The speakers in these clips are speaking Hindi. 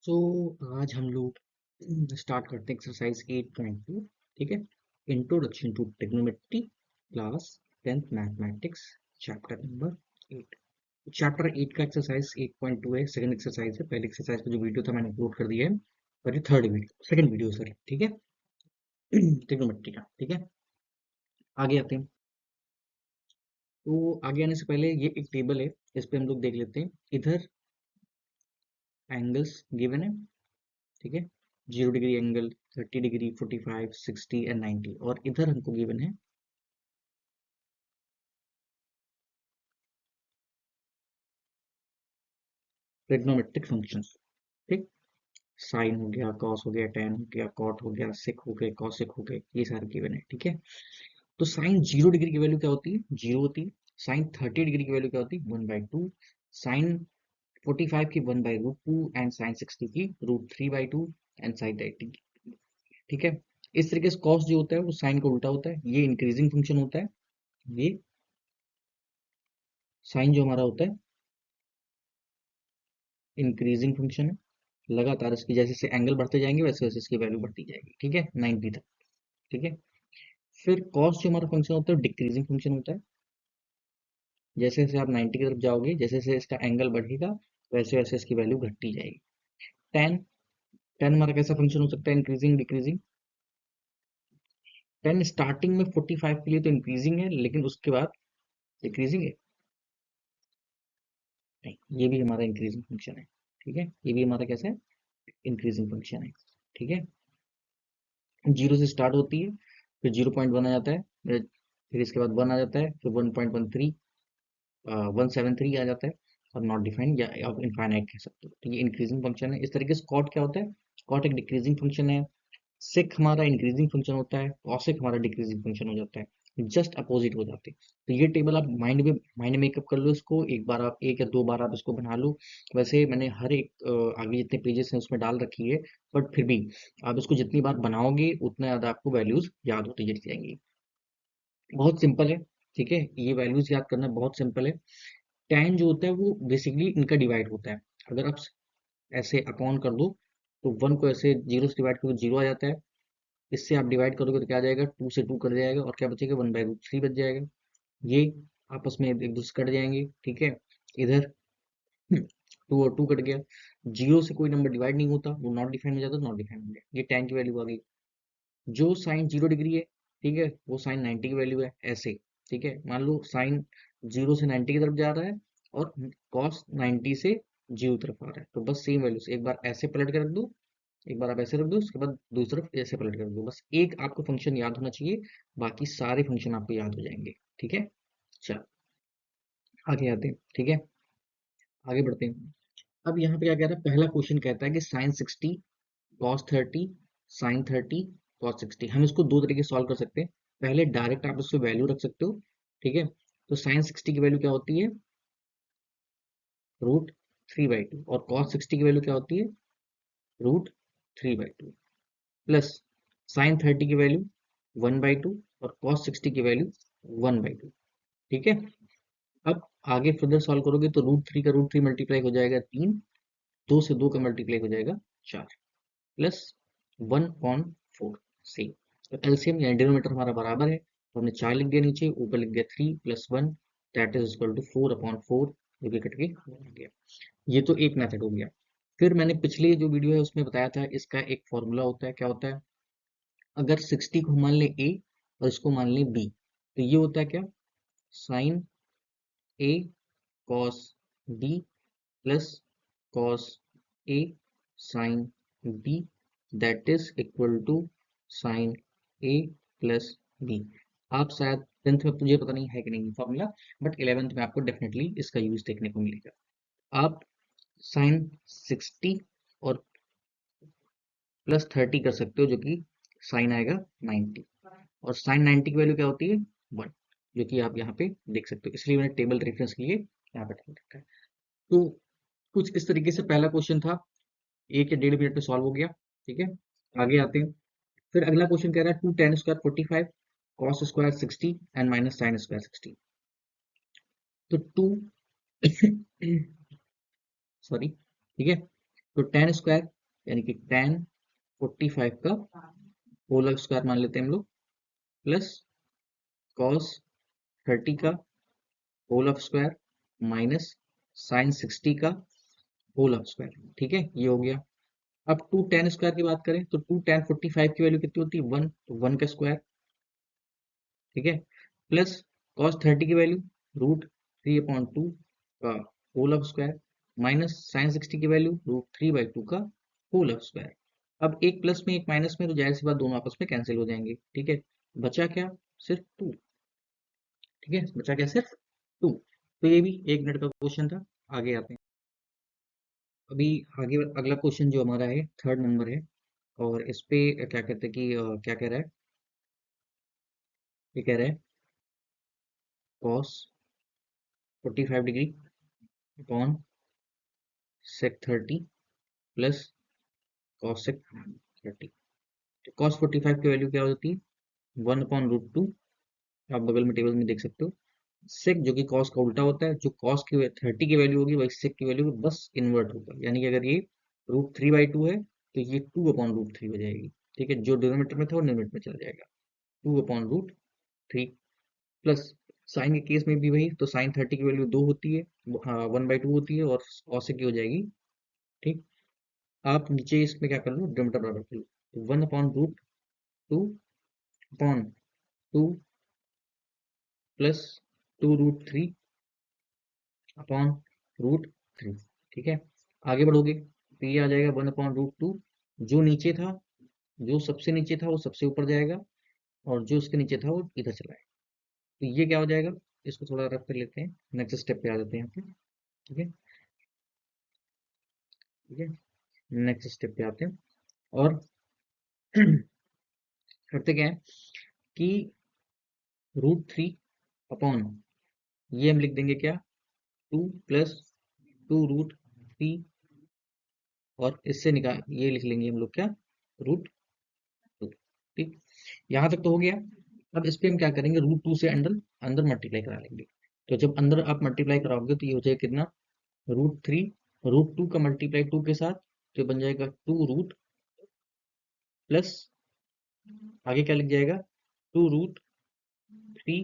सो आज हम लोग स्टार्ट करते हैं एक्सरसाइज 8.2। ठीक है, introduction to trigonometry, class 10th mathematics, chapter number 8। Chapter 8 का एक्सरसाइज 8.2 है, सेकंड एक्सरसाइज है। पहले एक्सरसाइज का जो वीडियो था मैंने अपलोड कर दिया है, और ये third video, second video sir. ठीक है, ट्रिग्नोमेट्री का। ठीक है, आगे आते हैं। तो आगे आने से पहले ये एक टेबल है, इस पे हम लोग देख लेते हैं। इधर एंगल्स गिवन है, ठीक है, 0 डिग्री एंगल, 30 डिग्री, 45, 60 एंड 90। और इधर हमको गिवन है ट्रिग्नोमेट्रिक फंक्शंस। ठीक, साइन हो गया, कॉस हो गया, टेन हो गया, कॉट हो गया, सेक हो गए, कॉसेक हो गए, ये सारे गिवन है। ठीक है, तो साइन 0 डिग्री की वैल्यू क्या होती है? 0 होती है। साइन 30 डिग्री की वैल्यू क्या होती है? 1/2। साइन 45 की 1/√2, एंड साइन 60 की √3/2, एंड साइन 90 की। ठीक है, इस तरीके से कॉस जो होता है वो साइन का उल्टा होता है, ये इंक्रीजिंग फंक्शन होता है। ये साइन जो हमारा होता है इंक्रीजिंग फंक्शन है। लगातार इसकी जैसे जैसे एंगल बढ़ते जाएंगे वैसे वैसे इसकी वैल्यू बढ़ती जाएगी। ठीक है, 90 तक। ठीक है, फिर कॉस जो हमारा फंक्शन होता है डिक्रीजिंग फंक्शन होता है। जैसे जैसे आप 90 की तरफ जाओगे, जैसे जैसे इसका एंगल बढ़ेगा वैसे वैसे इसकी वैल्यू घटती जाएगी। टेन, टेन हमारा कैसा फंक्शन हो सकता है? Increasing decreasing. टेन स्टार्टिंग में 45 के लिए तो इंक्रीजिंग है, लेकिन उसके बाद डिक्रीजिंग है। नहीं, ये भी हमारा इंक्रीजिंग फंक्शन है। ठीक है, ये भी हमारा कैसा है? इंक्रीजिंग फंक्शन है। ठीक है, 0 से स्टार्ट होती है, फिर 0.1 आ जाता है, फिर इसके बाद 1 आ जाता है, फिर 1.13, 173 आ जाता है, और नॉट डिफाइंड या आप इनफाइनाइट कह सकते हो। तो ये इंक्रीजिंग फंक्शन है। इस तरीके से कॉट क्या होता है? कॉट एक डिक्रीजिंग फंक्शन है। सेक हमारा इंक्रीजिंग फंक्शन होता है, कॉसेक हमारा डिक्रीजिंग फंक्शन हो जाता है। जस्ट अपोजिट हो जाते हैं। तो ये टेबल आप माइंड मेकअप कर लो इसको, एक बार आप, एक या दो बार आप इसको बना लो। वैसे मैंने हर एक आगे जितने पेजेस हैं उसमें डाल रखी है, बट फिर भी आप इसको जितनी बार बनाओगे उतना ज़्यादा आपको वैल्यूज याद होती चली जाएंगी। बहुत सिंपल है। ठीक है, ये वैल्यूज याद करना बहुत सिंपल है। tan जो होता है वो बेसिकली इनका डिवाइड होता है। अगर आप ऐसे अपॉन कर दो तो 1 को ऐसे 0 से डिवाइड करो, 0 आ जाता है। इससे आप डिवाइड करोगे तो क्या आ जाएगा? 2 से 2 कट जाएगा, और क्या बचेगा? 1/√3 बच जाएगा। ये आपस में एक दूसरे कट जाएंगे। ठीक है, इधर 2 और 2 कट गया। 0 से कोई नंबर डिवाइड नहीं होता, वो नॉट डिफाइंड हो जाता, नॉट डिफाइंड हो गया। ये tan की वैल्यू आ गई। जो साइन 0 डिग्री है, ठीक है, वो साइन 90 की वैल्यू है, ऐसे। ठीक है, मान लो साइन 0 से 90 की तरफ जा रहा है, और कॉस 90 से 0 तरफ आ रहा है, तो बस सेम वैल्यूज एक बार ऐसे पलट के रख दो, एक बार आप ऐसे रख दो, उसके बाद दूसरी तरफ ऐसे पलट के रख दो। बस एक आपको फंक्शन याद होना चाहिए, बाकी सारे फंक्शन आपको याद हो जाएंगे। ठीक है, चलो आगे आते हैं। ठीक है, आगे बढ़ते हैं। अब यहाँ पे क्या कह रहा है? पहला क्वेश्चन कहता है कि साइन 60, कॉस 30, साइन 30, कॉस 60। हम इसको दो तरीके से सॉल्व कर सकते हैं। पहले डायरेक्ट आप इसको वैल्यू रख सकते हो। ठीक है, तो साइन 60 की वैल्यू क्या होती है? √3/2। और कॉस 60 की वैल्यू क्या होती है? √3/2। प्लस साइन 30 की वैल्यू 1/2, और कॉस 60 की वैल्यू 1/2। ठीक है, अब आगे फर्दर सॉल्व करोगे तो √3 का √3 मल्टीप्लाई हो जाएगा 3, 2 से 2 का मल्टीप्लाई हो जाएगा 4, प्लस 1/4 से। तो एलसीएम यानी डिनोमिनेटर हमारा बराबर है, तो हमने 4 लिख दिया नीचे, ऊपर लिख दिया 3 + 1, दैट इज इक्वल टू 4/4, जो कि कट के आ गया। ये तो एक मेथड हो गया। फिर मैंने पिछले जो वीडियो है उसमें बताया था, इसका एक फॉर्मूला होता है। क्या होता है? अगर 60 को मान लें ए और इसको मान लें बी, तो ये होता है क्या? Sine A cos B plus cos A sine B, that is equal to sine A plus B. आप शायद 10th में, मुझे पता नहीं है कि नहीं फॉर्मूला, बट 11th में आपको डेफिनेटली इसका यूज देखने को मिलेगा। आप साइन 60 और प्लस 30 कर सकते हो, जो कि साइन आएगा 90, और साइन 90 की वैल्यू क्या होती है? 1, जो कि आप यहाँ पे देख सकते हो। इसलिए मैंने टेबल रेफरेंस के लिए यहाँ पे डाल रखा है। तो कुछ इस तरीके से पहला क्वेश्चन था, 1 या 1.5 मिनट में सॉल्व हो गया। ठीक है, आगे आते हैं। फिर अगला क्वेश्चन कह रहा है 2 tan² 45, cos² 60 and minus sin² 60। तो 2 सॉरी, ठीक है, तो टेन स्क्वायर यानी कि टेन 45 का होल स्क्वायर मान लेते हैं हम लोग, प्लस कॉस 30 का होल स्क्वायर माइनस साइन 60 का होल स्क्वायर। ठीक है, ये हो गया। अब टू टेन स्क्वायर की बात करें तो टू टेन 45 की वैल्यू कितनी होती है, वन, तो वन का स्क्वायर। ठीक है, प्लस कॉस 30 की value root three upon two का होल स्क्वायर माइनस साइन 60 की value root three by two का होल स्क्वायर। अब एक प्लस में एक माइनस में, तो जाहिर सी बात दोनों आपस में कैंसिल हो जाएंगे। ठीक है, बचा क्या, सिर्फ टू। ठीक है, बचा क्या, सिर्फ टू। तो ये भी एक मिनट का क्वेश्चन था। आगे आते हैं। अभी आगे अगला क्वेश्चन जो हमारा है थर्ड नंबर है, और इस पे क्या कहते हैं कि क्या कह रहा है, ये कह रहा है cos 45 degree upon sec 30 plus cosec 30। तो कॉस 45 की वैल्यू क्या होती है, वन अपॉन रूट टू। आप बगल में टेबल में देख सकते हो। सेक जो कि कॉस का उल्टा होता है, जो कॉस की 30 की वैल्यू होगी वही सेक की वैल्यू बस इन्वर्ट होगा। यानी कि अगर ये रूट थ्री बाई टू है तो ये टू अपॉन रूट थ्री हो जाएगी। ठीक है, जो डिनोमिनेटर में था वो न्यूमरेटर में चला जाएगा, two upon root three. Plus sign के केस में भी वही, तो साइन 30 की वैल्यू दो होती है, हाँ वन बाई टू होती है, और कॉस की हो जाएगी। ठीक, आप नीचे इसमें क्या कर लो, डिनोमिनेटर बराबर कर लो, one upon root two upon two plus two root three upon root three. ठीक है, आगे बढ़ोगे तो ये आ जाएगा वन अपॉन रूट टू। जो नीचे था, जो सबसे नीचे था वो सबसे ऊपर जाएगा, और जो उसके नीचे था वो इधर चला जाएगा। तो ये क्या हो जाएगा, इसको थोड़ा रफ कर लेते हैं, नेक्स्ट स्टेप पे आ जाते हैं यहाँ पे। ठीक है, ठीक है, नेक्स्ट स्टेप पे आते हैं। और करते क्या है कि रूट थ्री अपॉन, ये हम लिख देंगे क्या, two plus two root three, और इससे निकाल ये लिख लेंगे हम लोग क्या, रूट टू। ठीक, यहाँ तक तो हो गया। अब इस पे हम क्या करेंगे, रूट टू से अंदर अंदर मल्टीप्लाई करा लेंगे। तो जब अंदर आप मल्टीप्लाई कराओगे तो ये हो जाएगा कितना, रूट थ्री, रूट टू का मल्टीप्लाई टू के साथ, तो ये बन जाएगा टू रूट, प्लस आगे क्या लिख जाएगा, two root three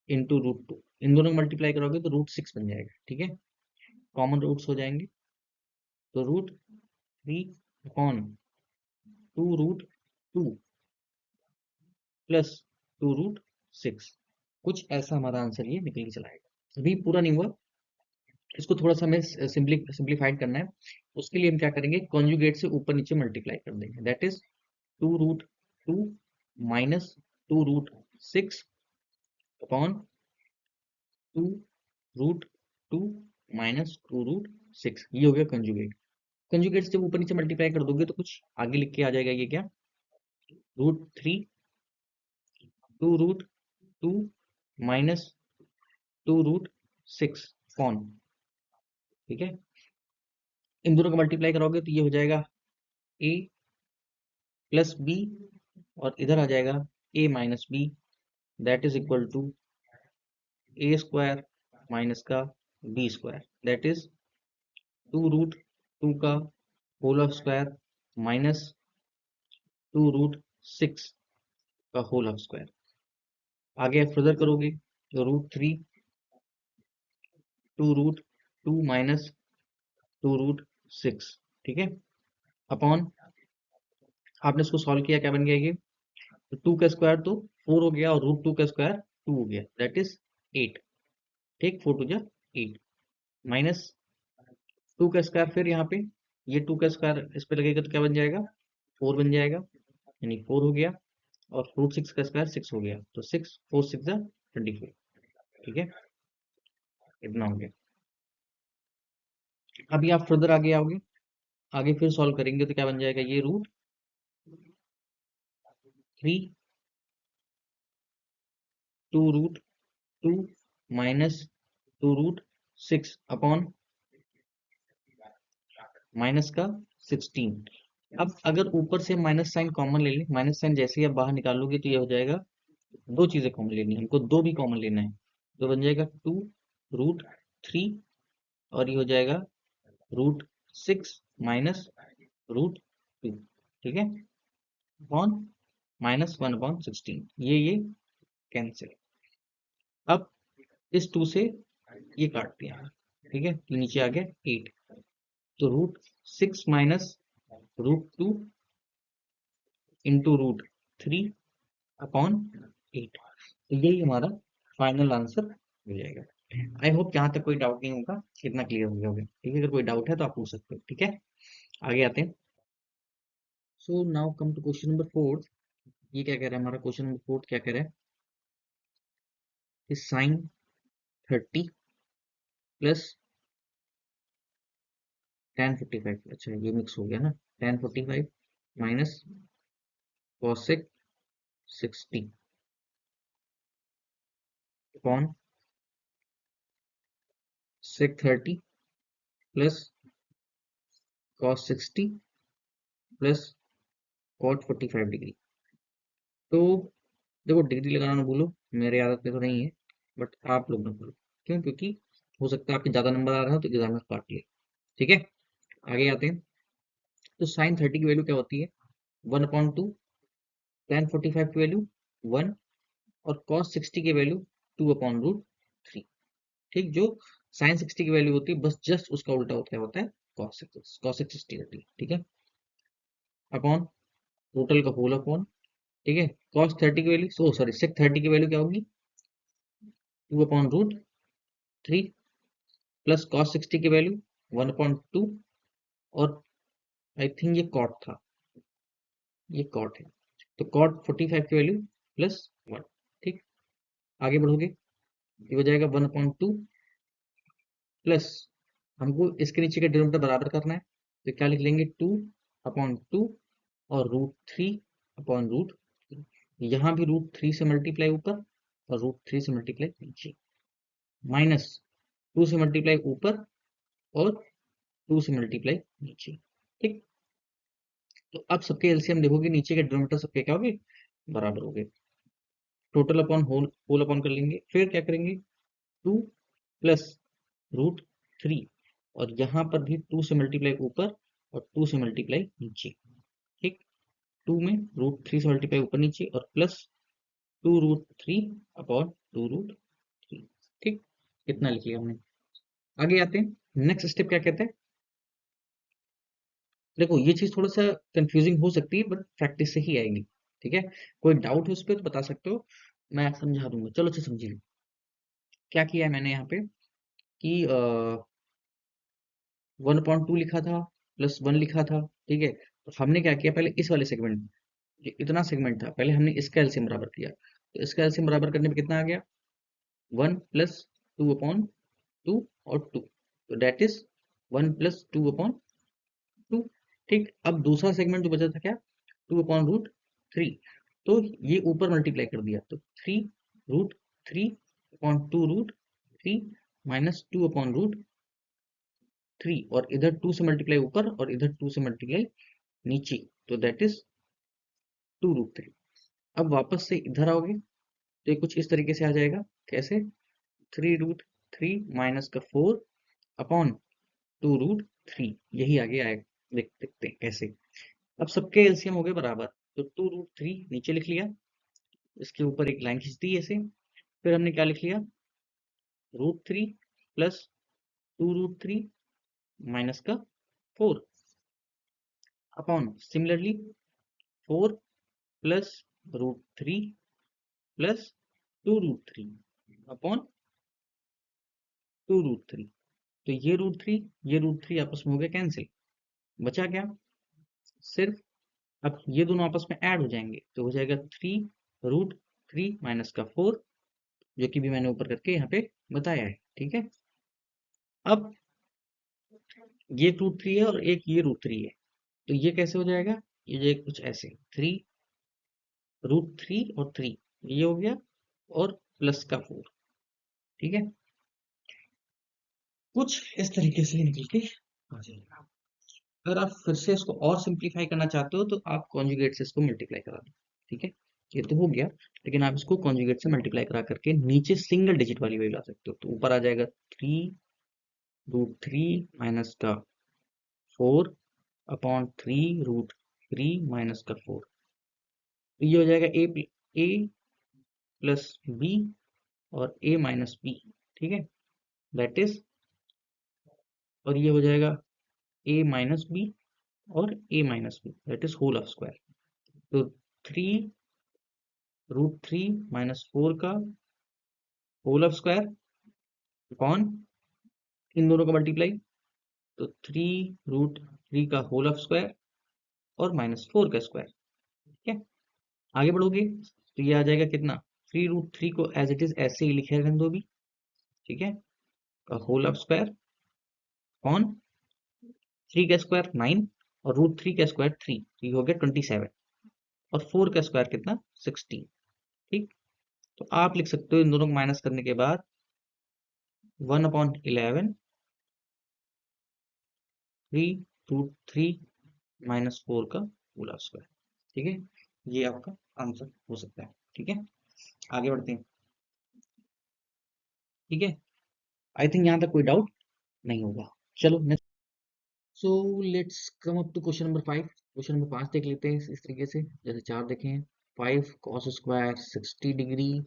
into root two. इन दोनों को मल्टीप्लाई करोगे तो रूट सिक्स बन जाएगा। ठीक है, कॉमन रूट्स हो जाएंगे, तो root three upon two root two plus two root six. कुछ ऐसा हमारा आंसर ये निकल के चला आएगा। अभी पूरा नहीं हुआ, इसको थोड़ा सा हमें सिंप्लीफाइड करना है। उसके लिए हम क्या करेंगे, कॉन्जुगेट से ऊपर नीचे मल्टीप्लाई कर देंगे, that is two root two minus two root six upon two root two minus two root six. ये हो गया कंजुगेट। कंजुगेट से जब ऊपर नीचे मल्टीप्लाई कर दोगे तो कुछ आगे लिख के आ जाएगा, ये क्या, root three two root two minus two root six upon. ठीक है, इन दोनों को मल्टीप्लाई करोगे तो ये हो जाएगा ए प्लस बी, और इधर आ जाएगा A minus B, that is equal to A square minus का B square, that is two root two का whole square minus two root six का होल स्क्वायर। आगे आप फर्दर करोगे तो root three two root two minus two root six. ठीक है, अपॉन, आपने इसको सॉल्व किया, क्या बन गया ये, तो टू का स्क्वायर तो फोर हो गया, और रूट टू का स्क्वायर टू हो गया, दैट इज एट। ठीक, फोर टू जा एट, माइनस टू का स्क्वायर, फिर यहाँ पे ये टू का स्क्वायर इस पे लगेगा तो क्या बन जाएगा, फोर बन जाएगा, यानी फोर हो गया, और रूट सिक्स का स्क्वायर सिक्स हो गया, तो सिक्स फोर सिक्स जा 24। ठीक है, इतना हो गया। अभी आप फर्दर आगे आओगे, आगे फिर सॉल्व करेंगे तो क्या बन जाएगा, ये root three two root two minus two root six upon minus का 16। अब अगर ऊपर से माइनस साइन कॉमन ले लें, माइनस साइन जैसे ही आप बाहर निकालोगे तो ये हो जाएगा, दो चीजें कॉमन लेनी है हमको, दो भी कॉमन लेना है, तो बन जाएगा टू रूट थ्री, और ये हो जाएगा root six minus root two, ठीक है, अपॉन माइनस 1/16, ये कैंसिल। अब इस 2 से ये काट दिया, ठीक है, तो नीचे आ गया 8, तो √6 माइनस √2 इंटू √3 अपॉन 8, तो यही हमारा फाइनल आंसर हो जाएगा। आई होप यहाँ तक कोई डाउट नहीं होगा, कितना क्लियर हो गया होगा, ठीक है, अगर कोई डाउट है तो आप पूछ सकते हो, ठीक है। आगे आते हैं। So now come to question number 4। ये क्या कह रहा है हमारा क्वेश्चन नंबर 4, क्या कह रहा है कि साइन 30 प्लस tan45, अच्छा ये मिक्स हो गया ना, tan45 minus cosec 60 upon sec 30 plus cos 60 plus cot 45 degree. तो देखो डिग्री लगाना ना भूलो, मेरे आदत पे तो नहीं है, बट आप लोग ना भूलो। क्यों? क्योंकि हो सकता है आपके ज्यादा नंबर आ रहा हो तो एग्जाम में काट ले, ठीक है। आगे आते हैं। तो साइन 30 की वैल्यू क्या होती है? 1/2, tan45 की वैल्यू 1, और cos 60 की वैल्यू 2/√3, ठीक। जो साइन 60 की वैल्यू होती है बस जस्ट उसका उल्टा होता है cos 60 होती है, ठीक है, अपॉन टोटल का होल अपॉन, ठीक है, cos 30 की वैल्यू, सॉरी sec 30 की वैल्यू क्या होगी? 2/√3 प्लस cos 60 की वैल्यू 1/2, और आई थिंक ये कॉट था, ये कॉट है, तो cot 45 की वैल्यू प्लस 1, ठीक। आगे बढ़ोगे, ये हो जाएगा 1/2 प्लस, हमको इसके नीचे का डिनोमिनेटर बराबर करना है, तो क्या लिख लेंगे? 2/2 और √3/√3, यहाँ भी √3 से मल्टीप्लाई ऊपर और √3 से मल्टीप्लाई नीचे, माइनस 2 से मल्टीप्लाई ऊपर और 2 से मल्टीप्लाई नीचे, ठीक। तो अब सबके एलसीएम देखोगे, नीचे के डिनोमिनेटर सबके क्या हो गए? बराबर हो गए। Total upon whole, whole upon कर लेंगे, फिर क्या करेंगे? 2 प्लस √3, और यहाँ पर भी 2 से मल्टीप्लाई ऊपर और 2 से मल्टीप्लाई नीचे, ठीक। 2 में √3 से मल्टीप्लाई ऊपर नीचे, और प्लस 2√3/√3, ठीक। कितना लिख लिया हमने। आगे आते हैं, नेक्स्ट स्टेप क्या कहते हैं। देखो ये चीज थोड़ा सा कंफ्यूजिंग हो सकती है, बट प्रैक्टिस से ही आएगी, ठीक है। कोई डाउट है उस पर तो बता सकते हो, मैं समझा दूंगा। चलो अच्छा समझिए, क्या किया है मैंने यहाँ पे कि 1/2 लिखा था प्लस 1 लिखा था, ठीक है। तो हमने क्या किया, पहले इस वाले सेगमेंट, ये इतना सेगमेंट था, पहले हमने इसका एलसीएम बराबर किया, तो इसका एलसीएम बराबर करने पे कितना आ गया? 1 प्लस 2/2 और 2, तो डेट इज 1 प्लस 2/2, ठीक। अब दूसरा सेगमेंट जो बचा था क्या? 2/√3, तो ये ऊपर मल्टीप्लाई कर दिया, तो 3√3/2√3 माइनस 2/√3, और इधर 2 से मल्टीप्लाई ऊपर और इधर 2 से मल्टीप्लाई नीचे, तो दैट इज 2√3। अब वापस से इधर आओगे तो ये कुछ इस तरीके से आ जाएगा, कैसे? 3√3 माइनस का 4 अपॉन 2√3, यही आगे आएगा, देखते हैं कैसे। अब सबके एलसीएम हो गए बराबर, तो 2√3 नीचे लिख लिया, इसके ऊपर एक लाइन खींच दी ऐसे, फिर हमने क्या लिख लिया? √3 प्लस 2√3 माइनस का 4 upon similarly 4 plus √3 plus 2√3 upon 2√3, तो ये √3 आपस में हो गया कैंसिल, बचा क्या? सिर्फ, अब ये दोनों आपस में ऐड हो जाएंगे, तो हो जाएगा 3√3 माइनस का 4, जो कि भी मैंने ऊपर करके यहाँ पे बताया है, ठीक है। अब ये √3 है और एक ये √3 है, तो ये कैसे हो जाएगा? ये कुछ ऐसे, 3√3 और 3, ये हो गया, और प्लस का 4, ठीक है। कुछ इस तरीके से निकल के आ जाएगा। अगर आप फिर से इसको और सिंप्लीफाई करना चाहते हो तो आप कॉन्जुगेट से इसको मल्टीप्लाई करा दो, ठीक है। ये तो हो गया, लेकिन आप इसको कॉन्जुगेट से मल्टीप्लाई करा करके नीचे सिंगल डिजिट वाली वैल्यू ला सकते हो, तो ऊपर आ जाएगा 3√3 माइनस का 4 अपॉन 3√3 माइनस का 4। तो ये हो जाएगा ए प्लस बी और ए माइनस बी, ठीक है, दैट इज, और ये हो जाएगा ए माइनस बी और A minus B, that is whole of square. तो 3√3 माइनस 4 का होल ऑफ स्क्वायर अपॉन इन दोनों का मल्टीप्लाई, तो 3√3 का होल ऑफ स्क्वायर और माइनस 4 का स्क्वायर, ठीक है। आगे बढ़ोगे तो ये आ जाएगा कितना, 3√3 को एज इट इज ऐसे ही लिखे रहने दो भी, ठीक है, का होल ऑफ स्क्वायर अपॉन 3 का स्क्वायर 9 और √3 का स्क्वायर 3, तो ये हो गया 27 और 4 का स्क्वायर कितना 16, ठीक। तो आप लिख सकते हो इन दोनों को माइनस करने के बाद 1/11 3√3 माइनस 4 का होल ऑफ स्क्वायर, ठीक है, ये आपका आंसर हो सकता है, ठीक है। आगे बढ़ते हैं, ठीक है। आई थिंक यहाँ तक कोई डाउट नहीं होगा। चलो next. So let's come up to question number 5। Question number 5 देख लेते हैं इस तरीके से, जैसे चार देखें, 5 cos square 60 degree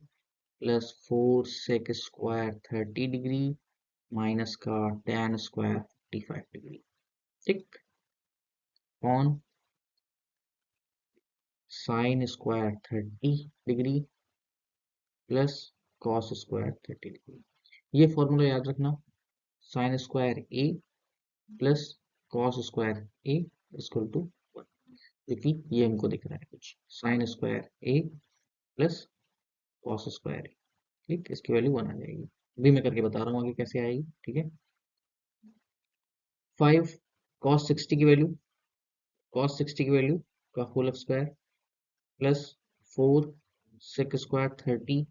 plus 4 sec square 30 degree minus का tan स्क्वायर 55 डिग्री, ठीक, on sin square 30 degree plus cos square 30 degree. ये फॉर्मूला याद रखना, sin square a plus cos square a equal to 1, क्योंकि ये हमको दिख रहा है कुछ, sin square a plus cos square a, ठीक, इसकी वैल्यू 1 आ जाएगी। अभी मैं करके बता रहा हूँ आगे कैसे आएगी, ठीक है। 5 cos 60 की वैल्यू का whole of square plus 4 sec square 30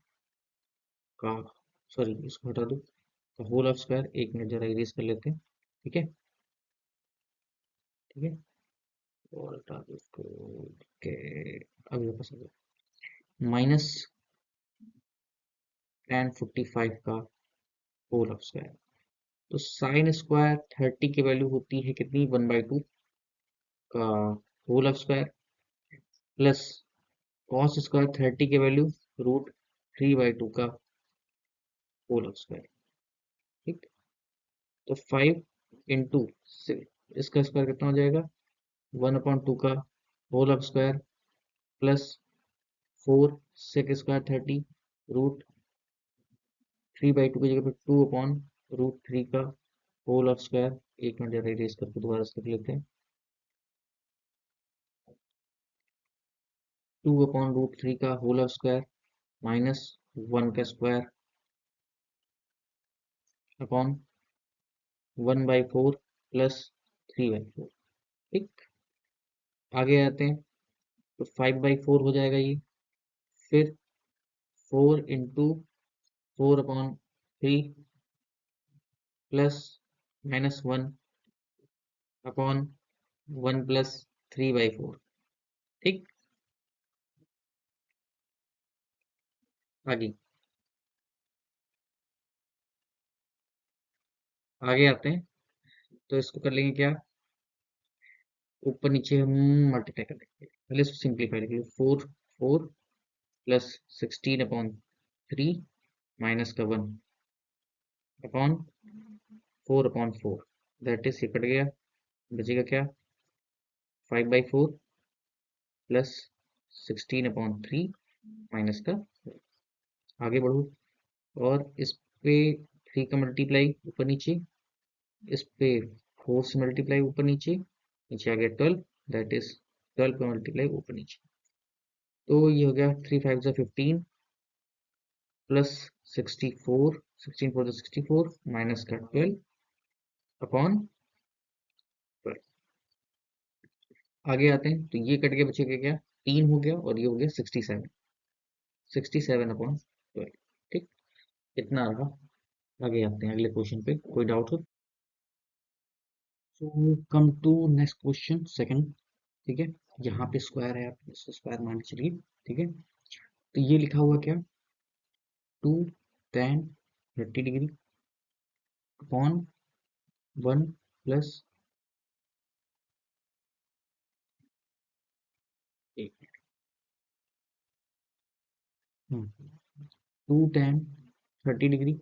का, सॉरी इसको हटा दो, का होल ऑफ स्क्वायर, एक मिनट जरा इरेज कर लेते हैं, ठीक है, ठीक है, और हटा दो इसको, ठीक है, अभी वापस आ गया, माइनस tan 45 का होल ऑफ स्क्वायर। तो साइन स्क्वायर 30 की वैल्यू होती है कितनी, 1/2 का whole of square plus cos square 30 की वैल्यू √3/2 का होल ऑफ स्क्वायर, ठीक। तो 5 इंटू इसका स्क्वायर कितना हो जाएगा, 1/2 का whole of square plus 4 sec square 30 √3/2 की जगह पे 2/√3 का होल ऑफ स्क्वायर, एक मिनट जरा इरेज करके दोबारा से कर लेते हैं, 2/√3 का होल ऑफ स्क्वायर माइनस 1 का स्क्वायर अपॉन 1/4 प्लस 3/4, ठीक। आगे आते हैं तो 5/4 हो जाएगा ये, फिर 4 इंटू 4/3 प्लस -1 अपॉन 1 प्लस 3/4, ठीक। आगे आगे आते हैं तो इसको कर लेंगे क्या, ऊपर नीचे हम मल्टीप्लाई कर लेंगे, पहले इसको सिंप्लीफाई करेंगे, 4 प्लस 16/3 माइनस का 1 अपॉन 4/4, दैट इज, ये कट गया, बचेगा क्या, 5/4 प्लस 16/3 माइनस का, आगे बढ़ो और इस पे 3 का मल्टीप्लाई ऊपर नीचे, इस पे 4 से मल्टीप्लाई ऊपर नीचे, नीचे आ गया 12, दैट इज 12 का मल्टीप्लाई ऊपर नीचे, तो ये हो गया 3 5 जा 15 प्लस 64, 16 4 जा 64 माइनस का 12 अपॉन 12। आगे आते हैं तो ये कट के बचेगा क्या, 3 हो गया और ये हो गया 67/12, ठीक, इतना रहा। आगे आते हैं अगले क्वेश्चन पे, कोई डाउट हो। So come to next question second, ठीक है। यहाँ पे स्क्वायर है, आप इसको स्क्वायर मान के चलिए, ठीक है। तो ये लिखा हुआ क्या, 2 tan 30 degree upon 1 plus two tan 30 degree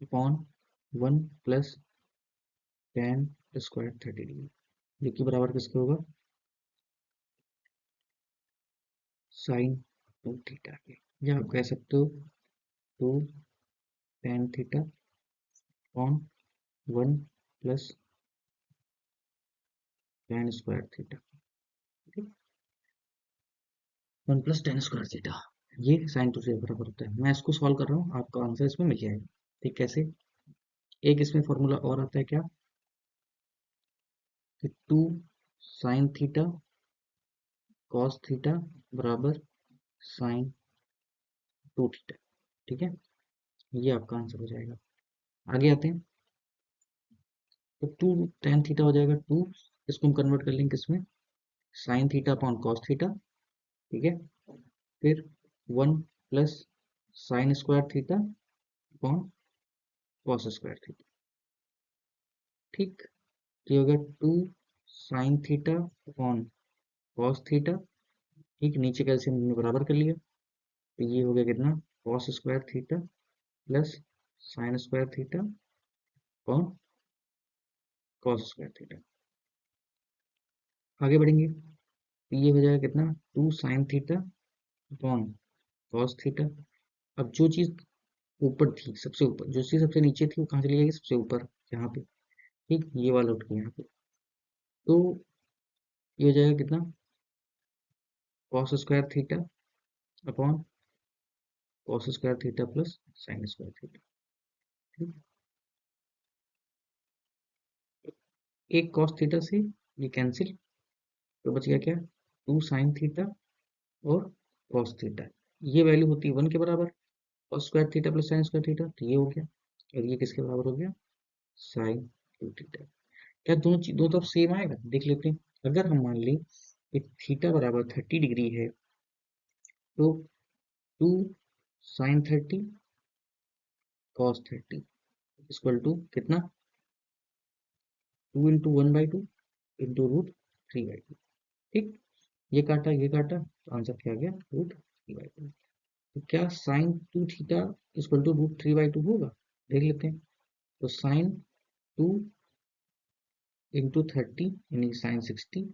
upon 1 + tan² 30 degree, जो कि बराबर किसके होगा, sin 2 थीटा के। या आप कह सकते हो 2 tan theta upon 1 + tan² theta. 1 + tan² theta, ये sin 2 से बराबर होता है। मैं इसको सॉल्व कर रहा हूँ, आपका आंसर इसमें मिल जाएगा। ठीक, कैसे? एक इसमें फॉर्मूला और आता है क्या, कि 2 sin थीटा cos थीटा बराबर sin 2 थीटा। ठीक है, ये आपका आंसर हो जाएगा। आगे आते हैं, तो 2 tan थीटा हो जाएगा 2, इसको हम कन्वर्ट कर लेंगे किसमें, sin theta upon cos theta. ठीक है, फिर 1 + sin² theta upon cos² theta. ठीक, तो ये हो गया 2 sin theta upon cos theta. ठीक, नीचे का इसे हमने बराबर कर लिया, तो ये हो गया कितना, cos² theta plus sin² theta upon cos²थीटा। आगे बढ़ेंगे, तो ये हो जाएगा कितना, 2 sin theta upon cos theta. अब जो चीज ऊपर थी, सबसे ऊपर, जो चीज सबसे नीचे थी, वो कहाँ चली जाएगी, सबसे ऊपर यहाँ पे। ठीक, ये वाला उठ गया यहाँ पे, तो ये हो जाएगा कितना, cos²थीटा अपॉन cos²थीटा प्लस sin²थीटा। ठीक, एक cos थीटा से ये कैंसिल, तो बच गया क्या, 2 sin थीटा और cos थीटा। ये वैल्यू होती है 1 के बराबर, cos²थीटा प्लस sin²थीटा, तो ये हो गया, और ये किसके बराबर हो गया, sin 2 थीटा। क्या दोनों तरफ सेम आएगा, देख लेते हैं। अगर हम मान लें कि थीटा बराबर 30 डिग्री है, तो 2 sin 30 cos 30 इक्वल टू कितना, 2 × 1/2 इंटू √3/2। ठीक, ये काटा तो आंसर क्या आ गया, √3/2। तो क्या sin 2 थीटा इक्वल टू √3/2 होगा, देख लेते हैं। तो sin 2 × 30 यानी sin 60,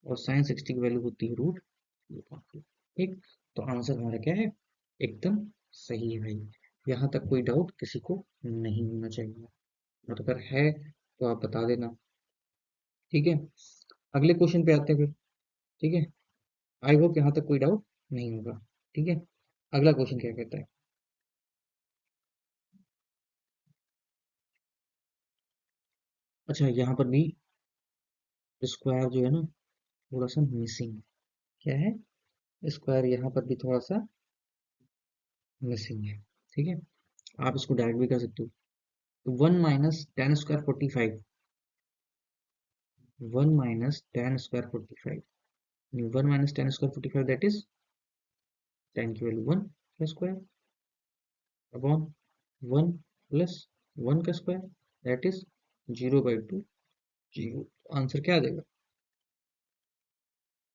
और sin 60 की वैल्यू होती है √3/2। ठीक, तो आंसर हमारा क्या है, एकदम सही है भाई। यहाँ तक कोई डाउट किसी को नहीं होना चाहिए, और अगर है तो आप बता देना। ठीक है, अगले क्वेश्चन पे आते हैं फिर। ठीक है, आई होप यहाँ तक कोई डाउट नहीं होगा। ठीक है, अगला क्वेश्चन क्या कहता है, अच्छा यहाँ पर भी स्क्वायर जो है ना, थोड़ा सा मिसिंग, क्या है, स्क्वायर यहाँ पर भी थोड़ा सा मिसिंग है। ठीक है, आप इसको डायरेक्ट भी कर सकते हो, तो 1 - tan² 45, 1 - tan² 45, 1 - tan² 45 that is tan की वैल्यू 1 का स्क्वायर अपॉन 1 प्लस 1 का स्क्वायर दैट इज 0/2 0। आंसर क्या आ जाएगा,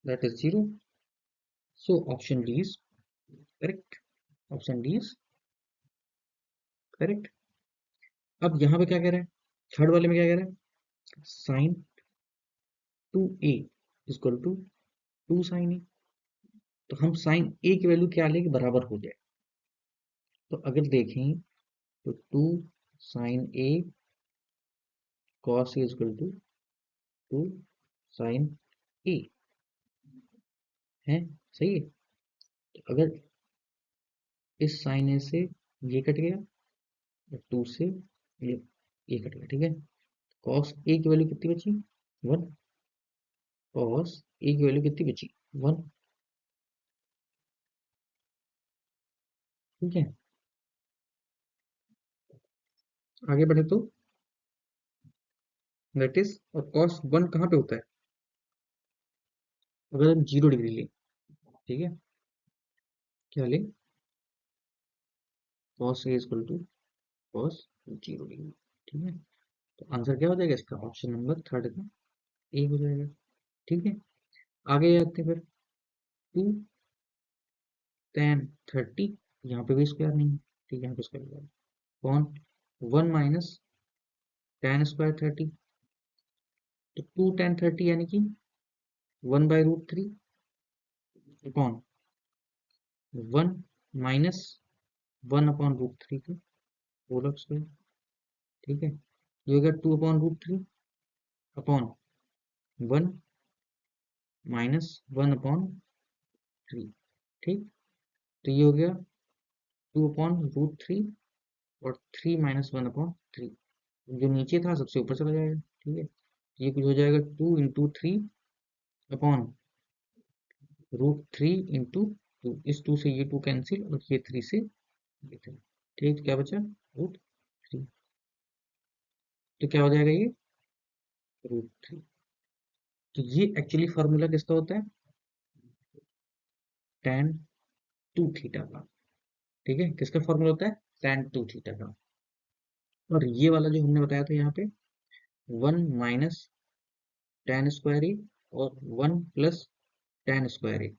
that is 0। So option D is correct, option D is correct. अब यहाँ पे क्या कह रहा है, थर्ड वाले में क्या कह रहा है, sin 2a equal to 2 sin a। तो हम sin a की वैल्यू क्या लेंगे, बराबर हो जाए। तो अगर देखें तो 2 sin a cos a equal to 2 sin a है, सही है। तो अगर इस sin a से ये कट गया, और 2 से ये कट गया, ठीक है, cos a की वैल्यू कितनी बची, 1, cos a की वैल्यू कितनी बची, 1। ठीक है, आगे बढ़े तो दैट इज, और cos 1 कहाँ पे होता है, अगर हम 0 डिग्री लें, ठीक है, क्या लें, cos a equal to cos 0 degree. ठीक है, तो आंसर क्या हो जाएगा इसका, ऑप्शन नंबर थर्ड का ए हो जाएगा। ठीक है, आगे आते हैं फिर, 2 tan 30 यहाँ पे भी स्क्वायर नहीं है, ठीक है, यहाँ पे स्क्वायर होगा कौन 1 माइनस टेन स्क्वायर 30, तो 2 tan 30 यानी कि 1/√3 अपॉन 1 - 1/√3 का होल स्क्वायर, ठीक है, ये हो गया 2/√3 अपॉन 1 - 1/3, ठीक। तो ये हो गया 2/√3 और 3 - 1/3, जो नीचे था सबसे ऊपर चला जाएगा, ठीक है, ये कुछ हो जाएगा 2 × 3 अपॉन √3 × 2, इस 2 से ये 2 कैंसिल और ये 3 से ये 3, ठीक, तो क्या बचा √3, तो क्या हो जाएगा ये √3। तो ये एक्चुअली फार्मूला किसका होता है tan 2 थीटा का, ठीक है, किसका फार्मूला होता है tan 2 थीटा का। और ये वाला जो हमने बताया था यहाँ पे 1 माइनस tan स्क्वायर ए और 1 plus tan square a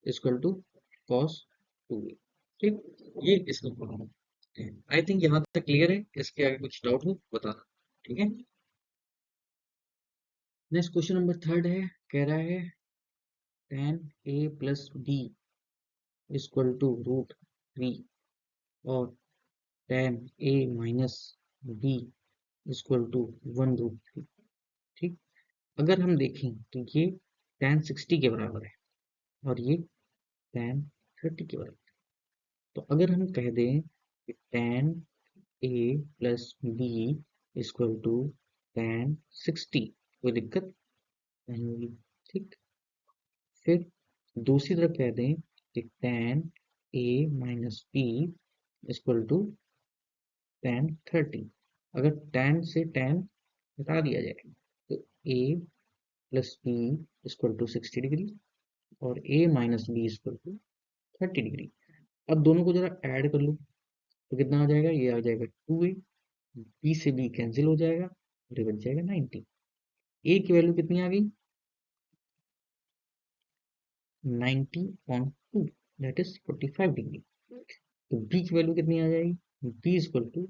equal to cos 2a, ठीक, ये इसका फॉर्मूला। आई थिंक यहाँ तक क्लियर है, इसके आगे कुछ डाउट हो बताना, ठीक है। नेक्स्ट क्वेश्चन नंबर 3 है, कह रहा है tan a plus b equal to √3 और tan a minus b equal to 1/√3, ठीक। अगर हम देखें तो ये tan 60 के बराबर है और ये tan 30 के बराबर है। तो अगर हम कह दें कि tan a plus b equal to tan 60, कोई दिक्कत नहीं होगी, ठीक। फिर दूसरी तरफ कह दें कि tan a minus b equal to tan 30, अगर tan से tan हटा दिया जाए तो a plus b equal to 60 degree और a minus b equal to 30 degree. अब दोनों को जरा ऐड कर लो तो कितना आ जाएगा, ये आ जाएगा 2a, b से b कैंसिल हो जाएगा और ये बच जाएगा 90। a की वैल्यू कितनी आ गई 90/2, दैट इज 45 डिग्री। तो b की वैल्यू कितनी आ जाएगी b equal to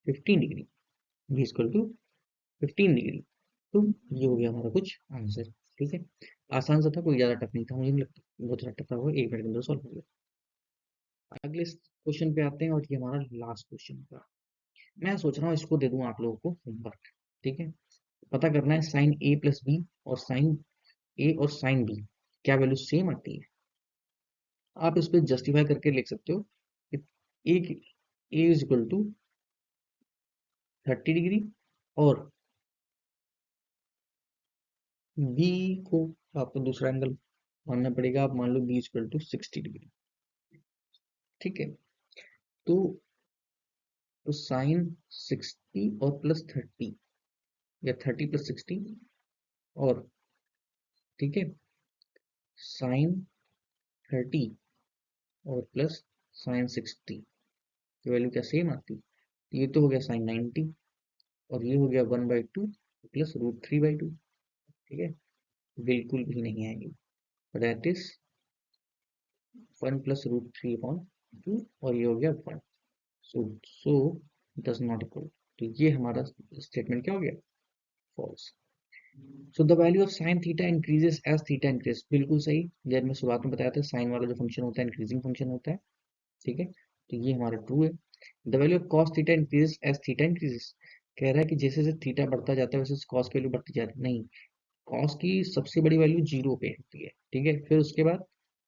15 degree, b equal to 15 degree. तो ये हो गया हमारा कुछ आंसर, ठीक है, आसान सा था, कोई ज्यादा टफ नहीं था, मुझे नहीं लगता बहुत ज्यादा टफ था, वो 1 मिनट के अंदर सॉल्व हो गया। अगले क्वेश्चन पे आते हैं और ये हमारा लास्ट क्वेश्चन था। मैं सोच रहा हूँ इसको दे दूं आप लोगों को होमवर्क, ठीक है, पता करना है साइन ए प्लस बी और साइन ए और साइन बी क्या वैल्यू सेम आती है। आप इस पे जस्टिफाई करके लिख सकते हो कि ए इज इक्वल टू 30 डिग्री और बी को आपको दूसरा एंगल मानना पड़ेगा, आप मान लो बी इक्वल टू 60 डिग्री, ठीक है। तो साइन 60 और प्लस 30 या 30 प्लस 60 और, ठीक है, साइन 30 और प्लस साइन 60 की वैल्यू क्या सेम आती, तो ये तो हो गया साइन 90 और ये हो गया 1/2 प्लस √3/2, ठीक है, बिल्कुल भी नहीं आएगी, दैट इज 1 प्लस √3/2 और ये हो गया 1, सो डज नॉट इक्वल। तो ये हमारा स्टेटमेंट क्या हो गया false. So the value of sine theta increases as theta increase, बिल्कुल सही, जब मैं शुरुआत में बताया था साइन वाला जो फंक्शन होता है इंक्रीजिंग फंक्शन होता है, ठीक है, तो ये हमारा ट्रू है। The value of cos theta increases as theta increases, कह रहा है कि जैसे जैसे थीटा बढ़ता जाता है वैसे कॉस की वैल्यू बढ़ती जाती है, नहीं, कॉस की सबसे बड़ी वैल्यू 0 पे होती है, ठीक है, फिर उसके बाद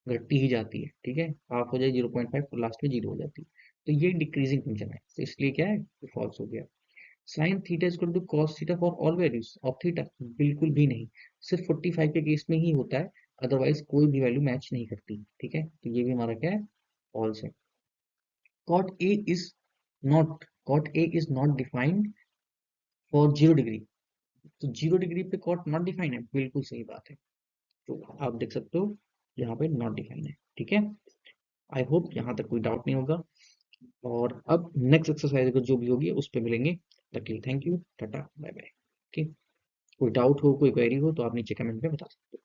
घटती ही जाती है, ठीक है, हाफ हो जाए 0.5 और लास्ट में 0 हो जाती है, तो ये डिक्रीजिंग फंक्शन है, तो इसलिए क्या है फॉल्स हो गया। Sine theta is equal to cos theta for all values of theta, बिल्कुल भी नहीं, सिर्फ 45 के केस में ही होता है, अदरवाइज कोई भी वैल्यू मैच नहीं करती, ठीक है, तो ये भी हमारा क्या है फॉल्स है। cot a is cot a is not defined for 0 degree, तो 0 डिग्री पे cot नॉट डिफाइन है, बिल्कुल सही बात है, तो आप देख सकते हो यहाँ पे नॉट डिफाइन है, ठीक है। आई होप यहाँ तक कोई डाउट नहीं होगा, और अब नेक्स्ट एक्सरसाइज अगर जो भी होगी उस पर मिलेंगे, तब के लिए थैंक यू, टाटा बाय बाय, ठीक। कोई डाउट हो कोई क्वेरी हो तो आप नीचे कमेंट में बता सकते हो।